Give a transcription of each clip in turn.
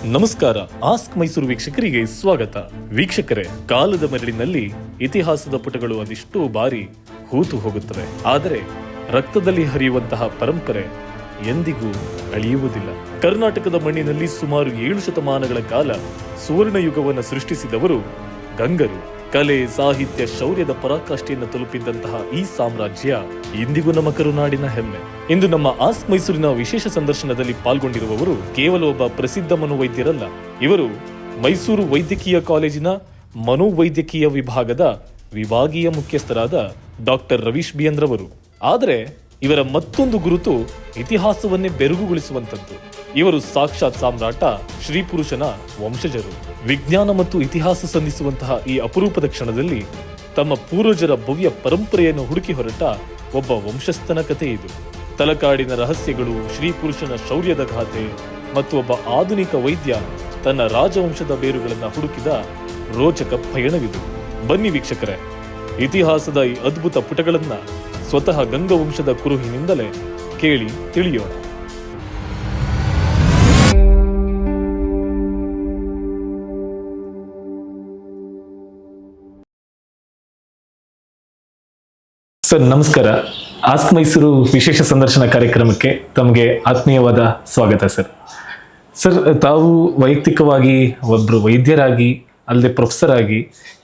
ನಮಸ್ಕಾರ. ಆಸ್ಕ್ ಮೈಸೂರು ವೀಕ್ಷಕರಿಗೆ ಸ್ವಾಗತ. ವೀಕ್ಷಕರೇ, ಕಾಲದ ಮರಳಿನಲ್ಲಿ ಇತಿಹಾಸದ ಪುಟಗಳು ಅದೆಷ್ಟೋ ಬಾರಿ ಹೂತು ಹೋಗುತ್ತವೆ. ಆದರೆ ರಕ್ತದಲ್ಲಿ ಹರಿಯುವಂತಹ ಪರಂಪರೆ ಎಂದಿಗೂ ಅಳಿಯುವುದಿಲ್ಲ. ಕರ್ನಾಟಕದ ಮಣ್ಣಿನಲ್ಲಿ ಸುಮಾರು 7 ಶತಮಾನಗಳ ಕಾಲ ಸುವರ್ಣ ಯುಗವನ್ನು ಸೃಷ್ಟಿಸಿದವರು ಗಂಗರು. ಕಲೆ, ಸಾಹಿತ್ಯ, ಶೌರ್ಯದ ಪರಾಕಾಷ್ಠೆಯನ್ನು ತಲುಪಿದ್ದಂತಹ ಈ ಸಾಮ್ರಾಜ್ಯ ಇಂದಿಗೂ ನಮ್ಮ ಕರುನಾಡಿನ ಹೆಮ್ಮೆ. ಇಂದು ನಮ್ಮ ಆಸ್ಕ್ ಮೈಸೂರಿನ ವಿಶೇಷ ಸಂದರ್ಶನದಲ್ಲಿ ಪಾಲ್ಗೊಂಡಿರುವವರು ಕೇವಲ ಒಬ್ಬ ಪ್ರಸಿದ್ಧ ಮನೋವೈದ್ಯರಲ್ಲ. ಇವರು ಮೈಸೂರು ವೈದ್ಯಕೀಯ ಕಾಲೇಜಿನ ಮನೋವೈದ್ಯಕೀಯ ವಿಭಾಗದ ವಿಭಾಗೀಯ ಮುಖ್ಯಸ್ಥರಾದ ಡಾಕ್ಟರ್ ರವೀಶ್ ಬಿ ರವರು. ಆದರೆ ಇವರ ಮತ್ತೊಂದು ಗುರುತು ಇತಿಹಾಸವನ್ನೇ ಬೆರಗುಗೊಳಿಸುವಂತದ್ದು. ಇವರು ಸಾಕ್ಷಾತ್ ಸಾಮ್ರಾಟ ಶ್ರೀ ಪುರುಷನ ವಂಶಜರು. ವಿಜ್ಞಾನ ಮತ್ತು ಇತಿಹಾಸ ಸಂಧಿಸುವಂತಹ ಈ ಅಪರೂಪದ ಕ್ಷಣದಲ್ಲಿ ತಮ್ಮ ಪೂರ್ವಜರ ಭವ್ಯ ಪರಂಪರೆಯನ್ನು ಹುಡುಕಿ ಹೊರಟ ಒಬ್ಬ ವಂಶಸ್ಥನ ಕಥೆ ಇದು. ತಲಕಾಡಿನ ರಹಸ್ಯಗಳು, ಶ್ರೀ ಪುರುಷನ ಶೌರ್ಯದ ಗಾಥೆ ಮತ್ತು ಒಬ್ಬ ಆಧುನಿಕ ವೈದ್ಯ ತನ್ನ ರಾಜವಂಶದ ಬೇರುಗಳನ್ನು ಹುಡುಕಿದ ರೋಚಕ ಪಯಣವಿದು. ಬನ್ನಿ ವೀಕ್ಷಕರೇ, ಇತಿಹಾಸದ ಈ ಅದ್ಭುತ ಪುಟಗಳನ್ನ ಸ್ವತಃ ಗಂಗವಂಶದ ಕುರುಹಿನಿಂದಲೇ ಕೇಳಿ ತಿಳಿಯೋಣ. ಸರ್ ನಮಸ್ಕಾರ. ಆಸ್ಕ್ ಮೈಸೂರು ವಿಶೇಷ ಸಂದರ್ಶನ ಕಾರ್ಯಕ್ರಮಕ್ಕೆ ತಮಗೆ ಆತ್ಮೀಯವಾದ ಸ್ವಾಗತ ಸರ್. ಸರ್, ತಾವು ವೈಯಕ್ತಿಕವಾಗಿ ಒಬ್ಬರು ವೈದ್ಯರಾಗಿ ಅಲ್ಲದೆ ಪ್ರೊಫೆಸರ್ ಆಗಿ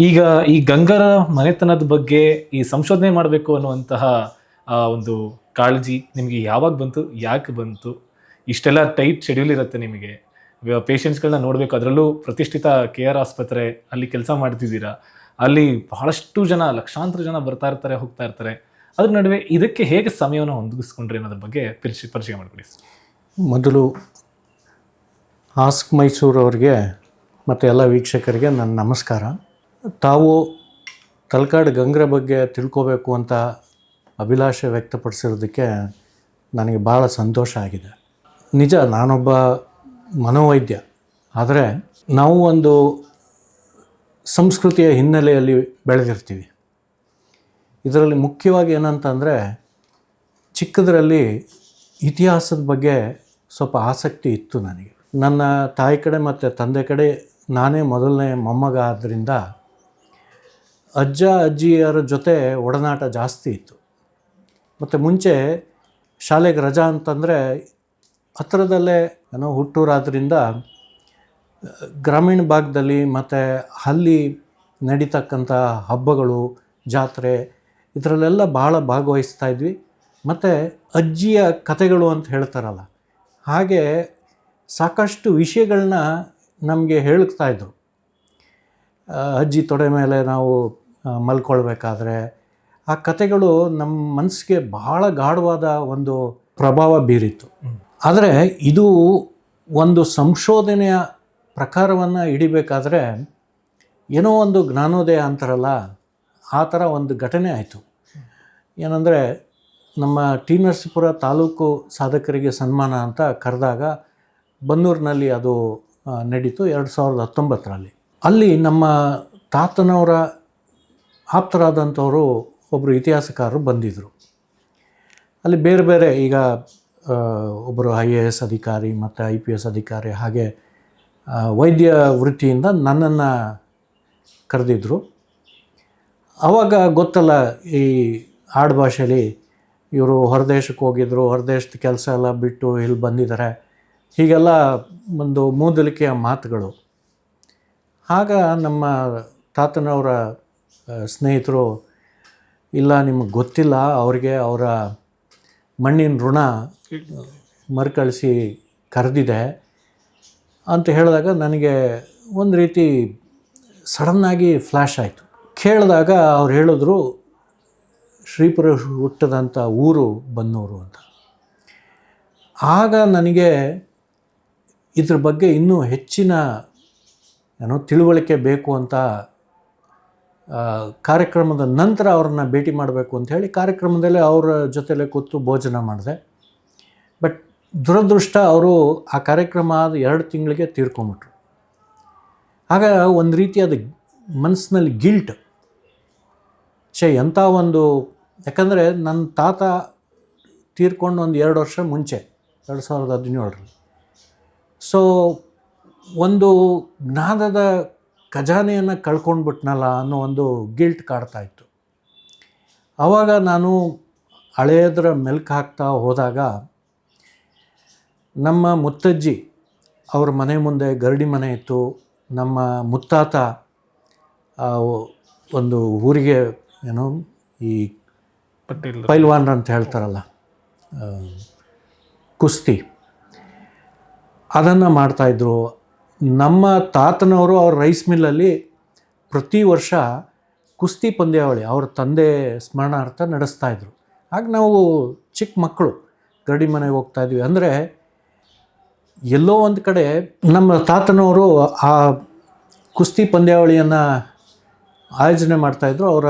ಈಗ ಈ ಗಂಗರ ಮನೆತನದ ಬಗ್ಗೆ ಈ ಸಂಶೋಧನೆ ಮಾಡಬೇಕು ಅನ್ನುವಂತಹ ಒಂದು ಕಾಳಜಿ ನಿಮಗೆ ಯಾವಾಗ ಬಂತು, ಯಾಕೆ ಬಂತು? ಇಷ್ಟೆಲ್ಲ ಟೈಟ್ ಶೆಡ್ಯೂಲ್ ಇರುತ್ತೆ ನಿಮಗೆ, ಪೇಷಂಟ್ಸ್ಗಳನ್ನ ನೋಡಬೇಕು, ಅದರಲ್ಲೂ ಪ್ರತಿಷ್ಠಿತ KR ಆಸ್ಪತ್ರೆ, ಅಲ್ಲಿ ಕೆಲಸ ಮಾಡ್ತಿದ್ದೀರಾ, ಅಲ್ಲಿ ಬಹಳಷ್ಟು ಜನ, ಲಕ್ಷಾಂತರ ಜನ ಬರ್ತಾ ಇರ್ತಾರೆ, ಹೋಗ್ತಾ ಇರ್ತಾರೆ. ಅದ್ರ ನಡುವೆ ಇದಕ್ಕೆ ಹೇಗೆ ಸಮಯವನ್ನು ಹೊಂದಿಸ್ಕೊಂಡ್ರಿ ಅನ್ನೋದ್ರ ಬಗ್ಗೆ ಪರಿಚಯ ಮಾಡಿಕೊಡಿ. ಮೊದಲು ಆಸ್ಕ್ ಮೈಸೂರು ಅವ್ರಿಗೆ ಮತ್ತು ಎಲ್ಲ ವೀಕ್ಷಕರಿಗೆ ನನ್ನ ನಮಸ್ಕಾರ. ತಾವು ತಲಕಾಡು ಗಂಗರ ಬಗ್ಗೆ ತಿಳ್ಕೋಬೇಕು ಅಂತ ಅಭಿಲಾಷೆ ವ್ಯಕ್ತಪಡಿಸಿರೋದಕ್ಕೆ ನನಗೆ ಭಾಳ ಸಂತೋಷ ಆಗಿದೆ. ನಿಜ, ನಾನೊಬ್ಬ ಮನೋವೈದ್ಯ, ಆದರೆ ನಾವು ಒಂದು ಸಂಸ್ಕೃತಿಯ ಹಿನ್ನೆಲೆಯಲ್ಲಿ ಬೆಳೆದಿರ್ತೀವಿ. ಇದರಲ್ಲಿ ಮುಖ್ಯವಾಗಿ ಏನಂತಂದರೆ, ಚಿಕ್ಕದರಲ್ಲಿ ಇತಿಹಾಸದ ಬಗ್ಗೆ ಸ್ವಲ್ಪ ಆಸಕ್ತಿ ಇತ್ತು ನನಗೆ. ನನ್ನ ತಾಯಿ ಕಡೆ ಮತ್ತು ತಂದೆ ಕಡೆ ನಾನೇ ಮೊದಲನೇ ಮೊಮ್ಮಗ ಆದ್ದರಿಂದ ಅಜ್ಜ ಅಜ್ಜಿಯರ ಜೊತೆ ಒಡನಾಟ ಜಾಸ್ತಿ ಇತ್ತು. ಮತ್ತು ಮುಂಚೆ ಶಾಲೆಗೆ ರಜಾ ಅಂತಂದರೆ ಹತ್ತಿರದಲ್ಲೇ ಹುಟ್ಟೂರಾದ್ರಿಂದ ಗ್ರಾಮೀಣ ಭಾಗದಲ್ಲಿ ಮತ್ತು ಅಲ್ಲಿ ನಡೀತಕ್ಕಂಥ ಹಬ್ಬಗಳು, ಜಾತ್ರೆ, ಇದರಲ್ಲೆಲ್ಲ ಭಾಳ ಭಾಗವಹಿಸ್ತಾ ಇದ್ವಿ. ಮತ್ತು ಅಜ್ಜಿಯ ಕಥೆಗಳು ಅಂತ ಹೇಳ್ತಾರಲ್ಲ, ಹಾಗೆ ಸಾಕಷ್ಟು ವಿಷಯಗಳನ್ನ ನಮಗೆ ಹೇಳ್ತಾಯಿದ್ರು. ಅಜ್ಜಿ ತೊಡೆ ಮೇಲೆ ನಾವು ಮಲ್ಕೊಳ್ಬೇಕಾದ್ರೆ ಆ ಕಥೆಗಳು ನಮ್ಮ ಮನಸ್ಸಿಗೆ ಭಾಳ ಗಾಢವಾದ ಒಂದು ಪ್ರಭಾವ ಬೀರಿತ್ತು. ಆದರೆ ಇದು ಒಂದು ಸಂಶೋಧನೆಯ ಪ್ರಕಾರವನ್ನು ಹಿಡಿಬೇಕಾದ್ರೆ ಏನೋ ಒಂದು ಜ್ಞಾನೋದಯ ಅಂತಾರಲ್ಲ, ಆ ಥರ ಒಂದು ಘಟನೆ ಆಯಿತು. ಏನಂದರೆ, ನಮ್ಮ ಟಿ ನರಸೀಪುರ ತಾಲೂಕು ಸಾಧಕರಿಗೆ ಸನ್ಮಾನ ಅಂತ ಕರೆದಾಗ ಬನ್ನೂರಿನಲ್ಲಿ ಅದು ನಡೀತು 2019ರಲ್ಲಿ. ಅಲ್ಲಿ ನಮ್ಮ ತಾತನವರ ಆಪ್ತರಾದಂಥವರು ಒಬ್ಬರು ಇತಿಹಾಸಕಾರರು ಬಂದಿದ್ದರು. ಅಲ್ಲಿ ಬೇರೆ ಬೇರೆ, ಈಗ ಒಬ್ಬರು IAS ಅಧಿಕಾರಿ ಮತ್ತು IPS ಅಧಿಕಾರಿ, ಹಾಗೆ ವೈದ್ಯ ವೃತ್ತಿಯಿಂದ ನನ್ನನ್ನು ಕರೆದಿದ್ದರು. ಆವಾಗ ಗೊತ್ತಲ್ಲ, ಈ ಆಡುಭಾಷೆಯಲ್ಲಿ ಇವರು ಹೊರದೇಶಕ್ಕೆ ಹೋಗಿದ್ದರು, ಹೊರದೇಶದ ಕೆಲಸ ಎಲ್ಲ ಬಿಟ್ಟು ಇಲ್ಲಿ ಬಂದಿದ್ದಾರೆ, ಹೀಗೆಲ್ಲ ಒಂದು ಮೂದಲಿಕೆಯ ಮಾತುಗಳು. ಆಗ ನಮ್ಮ ತಾತನವರ ಸ್ನೇಹಿತರು, ಇಲ್ಲ ನಿಮಗೆ ಗೊತ್ತಿಲ್ಲ, ಅವರಿಗೆ ಅವರ ಮಣ್ಣಿನ ಋಣ ಮರುಕಳಿಸಿ ಕರೆದಿದೆ ಅಂತ ಹೇಳಿದಾಗ ನನಗೆ ಒಂದು ರೀತಿ ಸಡನ್ನಾಗಿ ಫ್ಲ್ಯಾಶ್ ಆಯಿತು. ಕೇಳಿದಾಗ ಅವ್ರು ಹೇಳಿದ್ರು, ಶ್ರೀಪುರ ಹುಟ್ಟದಂಥ ಊರು ಬನ್ನೂರು ಅಂತ. ಆಗ ನನಗೆ ಇದ್ರ ಬಗ್ಗೆ ಇನ್ನೂ ಹೆಚ್ಚಿನ ತಿಳುವಳಿಕೆ ಬೇಕು ಅಂತ ಕಾರ್ಯಕ್ರಮದ ನಂತರ ಅವ್ರನ್ನ ಭೇಟಿ ಮಾಡಬೇಕು ಅಂಥೇಳಿ ಕಾರ್ಯಕ್ರಮದಲ್ಲೇ ಅವರ ಜೊತೆಲೇ ಕೂತು ಭೋಜನ ಮಾಡಿದೆ. ಬಟ್ ದುರದೃಷ್ಟ, ಅವರು ಆ ಕಾರ್ಯಕ್ರಮ ಆದ 2 ತಿಂಗಳಿಗೆ ತೀರ್ಕೊಂಬಿಟ್ರು. ಆಗ ಒಂದು ರೀತಿಯಾದ ಮನಸ್ಸಿನಲ್ಲಿ ಗಿಲ್ಟ್, ಎಂಥ ಒಂದು, ಯಾಕಂದರೆ ನನ್ನ ತಾತ ತೀರ್ಕೊಂಡು ಒಂದು 2 ವರ್ಷ ಮುಂಚೆ 2017ರಲ್ಲಿ. ಸೊ ಒಂದು ಜ್ಞಾನದ ಖಜಾನೆಯನ್ನು ಕಳ್ಕೊಂಡ್ಬಿಟ್ನಲ್ಲ ಅನ್ನೋ ಒಂದು ಗಿಲ್ಟ್ ಕಾಡ್ತಾ ಇತ್ತು. ಆವಾಗ ನಾನು ಹಳೆಯದರ ಮೆಲ್ಕು ಹಾಕ್ತಾ ಹೋದಾಗ ನಮ್ಮ ಮುತ್ತಜ್ಜಿ ಅವ್ರ ಮನೆ ಮುಂದೆ ಗರಡಿ ಮನೆ ಇತ್ತು. ನಮ್ಮ ಮುತ್ತಾತ ಒಂದು ಊರಿಗೆ ಏನೋ ಈ ಪೈಲ್ವಾನ್ರು ಅಂತ ಹೇಳ್ತಾರಲ್ಲ, ಕುಸ್ತಿ, ಅದನ್ನು ಮಾಡ್ತಾಯಿದ್ರು. ನಮ್ಮ ತಾತನವರು ಅವ್ರ ರೈಸ್ ಮಿಲ್ಲಲ್ಲಿ ಪ್ರತಿ ವರ್ಷ ಕುಸ್ತಿ ಪಂದ್ಯಾವಳಿ ಅವ್ರ ತಂದೆ ಸ್ಮರಣಾರ್ಥ ನಡೆಸ್ತಾಯಿದ್ರು. ಆಗ ನಾವು ಚಿಕ್ಕ ಮಕ್ಕಳು ಗರಡಿ ಮನೆಗೆ ಹೋಗ್ತಾಯಿದ್ವಿ. ಅಂದರೆ ಎಲ್ಲೋ ಒಂದು ಕಡೆ ನಮ್ಮ ತಾತನವರು ಆ ಕುಸ್ತಿ ಪಂದ್ಯಾವಳಿಯನ್ನು ಆಯೋಜನೆ ಮಾಡ್ತಾಯಿದ್ರು ಅವರ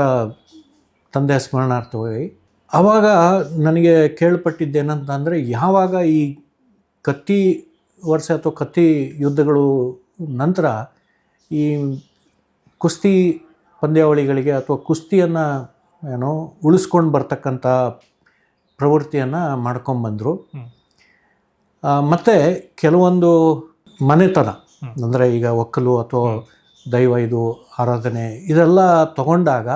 ತಂದೆ ಸ್ಮರಣಾರ್ಥವಾಗಿ. ಆವಾಗ ನನಗೆ ಕೇಳ್ಪಟ್ಟಿದ್ದೇನಂತಂದರೆ, ಯಾವಾಗ ಈ ಕತ್ತಿ ವರ್ಷ ಅಥವಾ ಕತ್ತಿ ಯುದ್ಧಗಳು ನಂತರ ಈ ಕುಸ್ತಿ ಪಂದ್ಯಾವಳಿಗಳಿಗೆ ಅಥವಾ ಕುಸ್ತಿಯನ್ನು ಏನೋ ಉಳಿಸ್ಕೊಂಡು ಬರ್ತಕ್ಕಂಥ ಪ್ರವೃತ್ತಿಯನ್ನು ಮಾಡ್ಕೊಂಬಂದರು. ಮತ್ತು ಕೆಲವೊಂದು ಮನೆತನ ಅಂದರೆ ಈಗ ಒಕ್ಕಲು ಅಥವಾ ದೈವ ಇದು ಆರಾಧನೆ ಇದೆಲ್ಲ ತಗೊಂಡಾಗ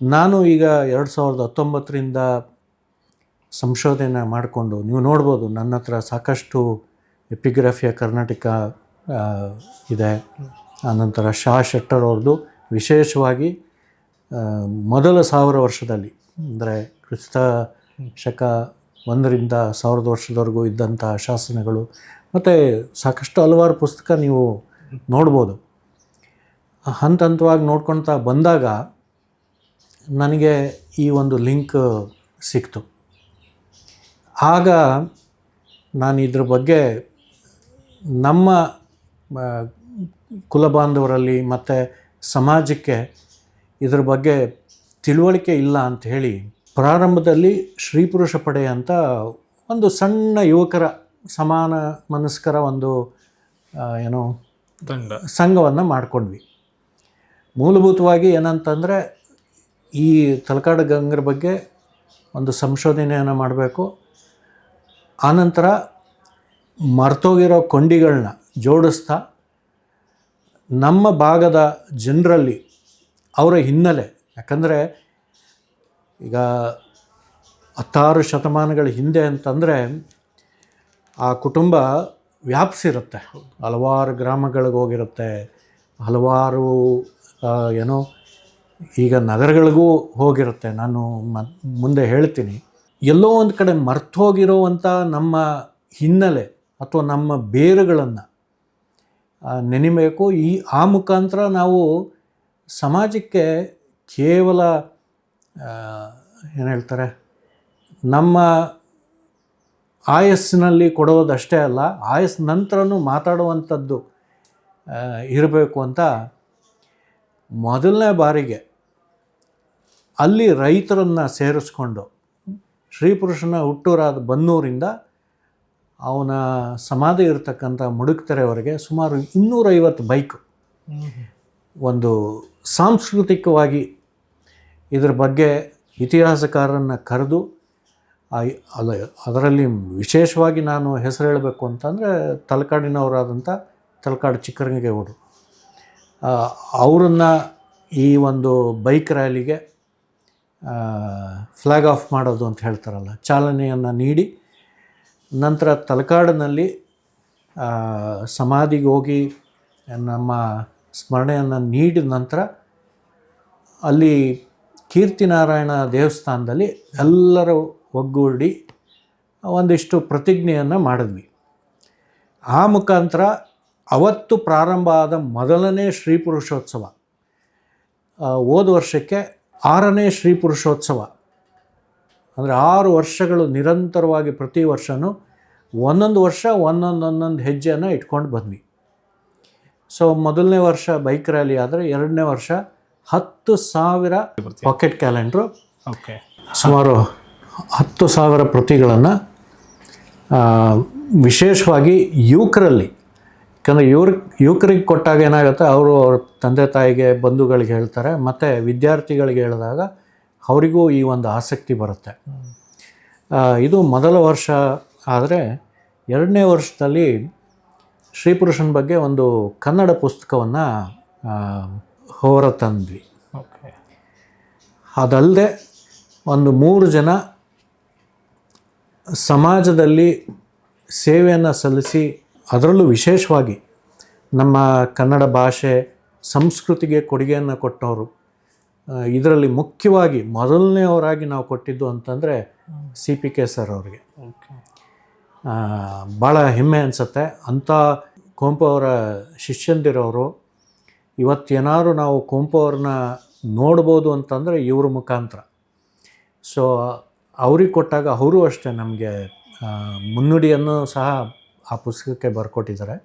ನಾನು ಈಗ 2019ರಿಂದ ಸಂಶೋಧನೆ ಮಾಡಿಕೊಂಡು, ನೀವು ನೋಡ್ಬೋದು ನನ್ನ ಹತ್ರ ಸಾಕಷ್ಟು ಎಪಿಗ್ರಫಿಯ ಕರ್ನಾಟಕ ಇದೆ. ಆನಂತರ ಶಾ ಶೆಟ್ಟರ್ ಅವ್ರದ್ದು ವಿಶೇಷವಾಗಿ ಮೊದಲ 1000 ವರ್ಷದಲ್ಲಿ ಅಂದರೆ ಕ್ರಿಸ್ತ ಶಕ 1ರಿಂದ 1000 ವರ್ಷದವರೆಗೂ ಇದ್ದಂಥ ಶಾಸನಗಳು ಮತ್ತು ಸಾಕಷ್ಟು ಹಲವಾರು ಪುಸ್ತಕ ನೀವು ನೋಡ್ಬೋದು. ಹಂತ ಹಂತವಾಗಿ ನೋಡ್ಕೊಳ್ತಾ ಬಂದಾಗ ನನಗೆ ಈ ಒಂದು ಲಿಂಕ್ ಸಿಕ್ತು. ಆಗ ನಾನು ಇದ್ರ ಬಗ್ಗೆ ನಮ್ಮ ಕುಲಬಾಂಧವರಲ್ಲಿ ಮತ್ತು ಸಮಾಜಕ್ಕೆ ಇದ್ರ ಬಗ್ಗೆ ತಿಳುವಳಿಕೆ ಇಲ್ಲ ಅಂಥೇಳಿ ಪ್ರಾರಂಭದಲ್ಲಿ ಶ್ರೀ ಪುರುಷ ಪಡೆ ಅಂತ ಒಂದು ಸಣ್ಣ ಯುವಕರ ಸಮಾನ ಮನಸ್ಕರ ಒಂದು ಏನೋ ಸಂಘವನ್ನು ಮಾಡಿಕೊಂಡ್ವಿ. ಮೂಲಭೂತವಾಗಿ ಏನಂತಂದರೆ, ಈ ತಲಕಾಡು ಗಂಗರ ಬಗ್ಗೆ ಒಂದು ಸಂಶೋಧನೆಯನ್ನು ಮಾಡಬೇಕು. ಆನಂತರ ಮರ್ತೋಗಿರೋ ಕೊಂಡಿಗಳನ್ನ ಜೋಡಿಸ್ತಾ ನಮ್ಮ ಭಾಗದ ಜನರಲ್ಲಿ ಅವರ ಹಿನ್ನೆಲೆ, ಯಾಕಂದರೆ ಈಗ 16 ಶತಮಾನಗಳ ಹಿಂದೆ ಅಂತಂದರೆ ಆ ಕುಟುಂಬ ವ್ಯಾಪಿಸಿರುತ್ತೆ, ಹಲವಾರು ಗ್ರಾಮಗಳಿಗೆ ಹೋಗಿರುತ್ತೆ, ಹಲವಾರು ಏನೋ ಈಗ ನಗರಗಳಿಗೂ ಹೋಗಿರುತ್ತೆ. ನಾನು ಮುಂದೆ ಹೇಳ್ತೀನಿ. ಎಲ್ಲೋ ಒಂದು ಕಡೆ ಮರ್ತೋಗಿರೋವಂಥ ನಮ್ಮ ಹಿನ್ನೆಲೆ ಅಥವಾ ನಮ್ಮ ಬೇರುಗಳನ್ನು ನೆನೆಯಬೇಕು. ಆ ಮುಖಾಂತರ ನಾವು ಸಮಾಜಕ್ಕೆ ಕೇವಲ ಏನು ಹೇಳ್ತಾರೆ, ನಮ್ಮ ಆಯಸ್ಸಿನಲ್ಲಿ ಕೊಡೋದಷ್ಟೇ ಅಲ್ಲ, ಆಯಸ್ಸು ನಂತರನೂ ಮಾತಾಡುವಂಥದ್ದು ಇರಬೇಕು ಅಂತ ಮೊದಲನೇ ಬಾರಿಗೆ ಅಲ್ಲಿ ರೈತರನ್ನು ಸೇರಿಸ್ಕೊಂಡು ಶ್ರೀ ಪುರುಷನ ಹುಟ್ಟೂರಾದ ಬನ್ನೂರಿಂದ ಅವನ ಸಮಾಧಿ ಇರತಕ್ಕಂಥ ಮುಡುಕ್ತೆರೆವರೆಗೆ ಸುಮಾರು 250 ಬೈಕು ಒಂದು ಸಾಂಸ್ಕೃತಿಕವಾಗಿ ಇದರ ಬಗ್ಗೆ ಇತಿಹಾಸಕಾರರನ್ನು ಕರೆದು ಅದರಲ್ಲಿ ವಿಶೇಷವಾಗಿ ನಾನು ಹೆಸರು ಹೇಳಬೇಕು ಅಂತಂದರೆ ತಲಕಾಡಿನವರಾದಂಥ ತಲಕಾಡು ಚಿಕ್ಕರಂಗೇಗೌಡರು, ಅವರನ್ನು ಈ ಒಂದು ಬೈಕ್ ರ್ಯಾಲಿಗೆ ಫ್ಲ್ಯಾಗ್ ಆಫ್ ಮಾಡೋದು ಅಂತ ಹೇಳ್ತಾರಲ್ಲ, ಚಾಲನೆಯನ್ನು ನೀಡಿ ನಂತರ ತಲಕಾಡಿನಲ್ಲಿ ಸಮಾಧಿಗೆ ಹೋಗಿ ನಮ್ಮ ಸ್ಮರಣೆಯನ್ನು ನೀಡಿದ ನಂತರ ಅಲ್ಲಿ ಕೀರ್ತಿನಾರಾಯಣ ದೇವಸ್ಥಾನದಲ್ಲಿ ಎಲ್ಲರೂ ಒಗ್ಗೂಡಿ ಒಂದಿಷ್ಟು ಪ್ರತಿಜ್ಞೆಯನ್ನು ಮಾಡಿದ್ವಿ. ಆ ಮುಖಾಂತರ ಅವತ್ತು ಪ್ರಾರಂಭ ಆದ ಮೊದಲನೇ ಶ್ರೀ ಪುರುಷೋತ್ಸವ ಹೋದ ವರ್ಷಕ್ಕೆ 6ನೇ ಶ್ರೀ ಪುರುಷೋತ್ಸವ, ಅಂದರೆ 6 ವರ್ಷಗಳು ನಿರಂತರವಾಗಿ ಪ್ರತಿ ವರ್ಷವೂ ಒಂದೊಂದು ವರ್ಷ ಒಂದೊಂದು ಹೆಜ್ಜೆಯನ್ನು ಇಟ್ಕೊಂಡು ಬಂದ್ವಿ. ಸೊ ಮೊದಲನೇ ವರ್ಷ ಬೈಕ್ ರ್ಯಾಲಿ ಆದರೆ 2ನೇ ವರ್ಷ 10,000 ಪಾಕೆಟ್ ಕ್ಯಾಲೆಂಡ್ರು, ಸುಮಾರು 10,000 ಪ್ರತಿಗಳನ್ನು ವಿಶೇಷವಾಗಿ ಯುವಕರಲ್ಲಿ, ಯಾಕಂದರೆ ಯುವಕರಿಗೆ ಕೊಟ್ಟಾಗ ಏನಾಗುತ್ತೆ, ಅವರು ಅವ್ರ ತಂದೆ ತಾಯಿಗೆ ಬಂಧುಗಳಿಗೆ ಹೇಳ್ತಾರೆ, ಮತ್ತು ವಿದ್ಯಾರ್ಥಿಗಳಿಗೆ ಹೇಳಿದಾಗ ಅವರಿಗೂ ಈ ಒಂದು ಆಸಕ್ತಿ ಬರುತ್ತೆ. ಇದು ಮೊದಲ ವರ್ಷ. ಆದರೆ 2ನೇ ವರ್ಷದಲ್ಲಿ ಸ್ತ್ರೀ ಪುರುಷನ ಬಗ್ಗೆ ಒಂದು ಕನ್ನಡ ಪುಸ್ತಕವನ್ನು ಹೊರ ತಂದ್ವಿ. ಓಕೆ. ಅದಲ್ಲದೆ ಒಂದು 3 ಜನ ಸಮಾಜದಲ್ಲಿ ಸೇವೆಯನ್ನು ಸಲ್ಲಿಸಿ, ಅದರಲ್ಲೂ ವಿಶೇಷವಾಗಿ ನಮ್ಮ ಕನ್ನಡ ಭಾಷೆ ಸಂಸ್ಕೃತಿಗೆ ಕೊಡುಗೆಯನ್ನು ಕೊಟ್ಟವರು. ಇದರಲ್ಲಿ ಮುಖ್ಯವಾಗಿ ಮೊದಲನೆಯವರಾಗಿ ನಾವು ಕೊಟ್ಟಿದ್ದು ಅಂತಂದರೆ CPK ಸರ್ ಅವರಿಗೆ. ಓಕೆ. ಭಾಳ ಹೆಮ್ಮೆ ಅನಿಸುತ್ತೆ. ಅಂಥ ಕುವೆಂಪು ಅವರ ಶಿಷ್ಯಂದಿರವರು. ಇವತ್ತೇನಾದ್ರು ನಾವು ಕುವೆಂಪು ಅವ್ರನ್ನ ನೋಡ್ಬೋದು ಅಂತಂದರೆ ಇವ್ರ ಮುಖಾಂತರ. ಸೊ ಅವ್ರಿಗೆ ಕೊಟ್ಟಾಗ ಅವರು ಅಷ್ಟೇ ನಮಗೆ ಮುನ್ನುಡಿಯನ್ನು ಸಹ ಆ ಪುಸ್ತಕಕ್ಕೆ ಬರ್ಕೊಟ್ಟಿದ್ದಾರೆ.